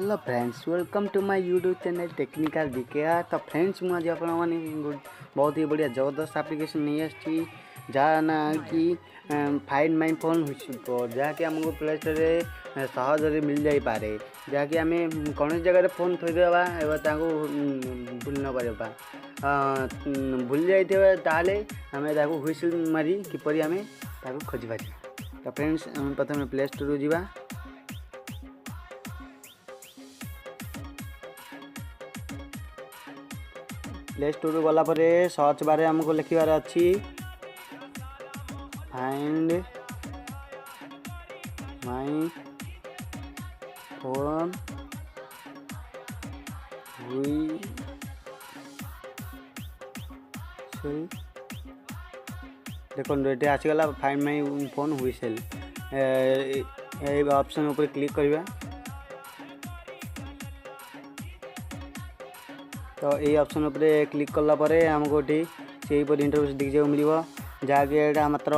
Hello friends, welcome to my YouTube channel technical विकेया। तो friends मुझे आप बहुत ही बढ़िया जबरदस्त एप्लिकेशन नहीं आसी जहाँ ना कि फाइंड माय फोन जहाँकि आमको प्ले स्टोर में सहज मिल जापे, जहाँकि आम कौन जगह फोन थोदेवा एवं भूल न पार भूल जाइए आम हुइसिल मारी किपरि आम खोजी पार। तो फ्रेंड्स प्रथम प्ले स्टोर जावा। प्ले स्टोर गला सर्च बारे आमको लिखार अच्छी फाइंड माय फोन देखो ये आसीगला फाइंड माय फोन हुइसेल ऑप्शन ऊपर क्लिक करवा। तो ये ऑप्शन उपर क्लिक कलापर आमको से इंटरफेस देखा मिल जहाँकि मात्र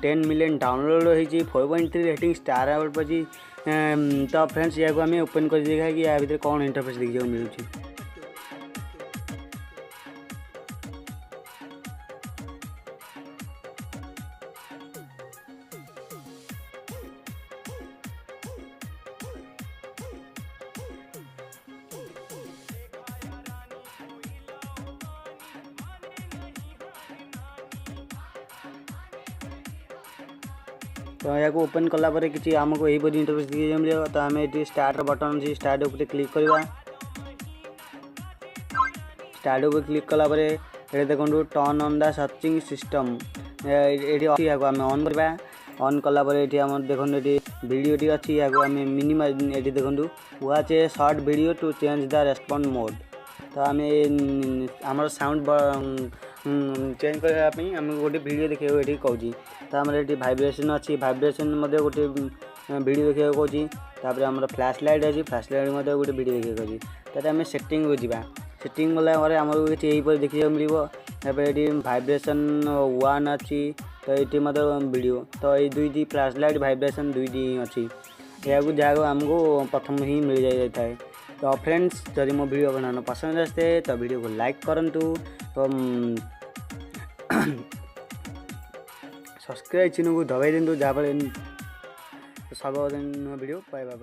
10 मिलियन डाउनलोड होती 4.3 रेटिंग स्टार आउट पची। तो फ्रेंड्स या आम ओपन कर देखा कि या भर कौन इंटरफेस देखा मिलूँ। तो या ओपन कलापर कि आमको यही इंटरफेस देखा मिले। तो आम ये स्टार्ट बटन अच्छी स्टार्ट उपर क्लिक करवा। स्टार्ट उपर क्लिक कलापर ये देखो turn on the searching system ये आम ऑन करवा। ऑन कलापर ये देखो ये वीडियोटी अच्छी या आम मिनिमाइज ये देखो watch a short video to change the respond mode. तो आम आम साउंड चेंज करने आम गोटे वीडियो देखा ये कौची। तो आम ये भाइब्रेशन अच्छी भाइब्रेशन गोटे वीडियो देखा कौची। आम फ्लैश लाइट अच्छी फ्लैश लाइट गोटे वीडियो देखा कौची। तो आम सेटिंग को जावा। सेटिंग गलापर आमको किसी यही देखा मिले। ये भाइब्रेशन 1 अच्छी तो ये वीडियो तो ये दुईटी फ्लैश लाइट भाइब्रेशन दुईटी अच्छी या जहाँ आमको प्रथम ही मिल जाता है। तो फ्रेंड्स जदि मो वीडियो बनाना पसंद आसते तो वीडियो को लाइक करंतु। तो सब्सक्राइब चिन्ह को दबाई दिंतु जहाँफल सब वीडियो पाइबा।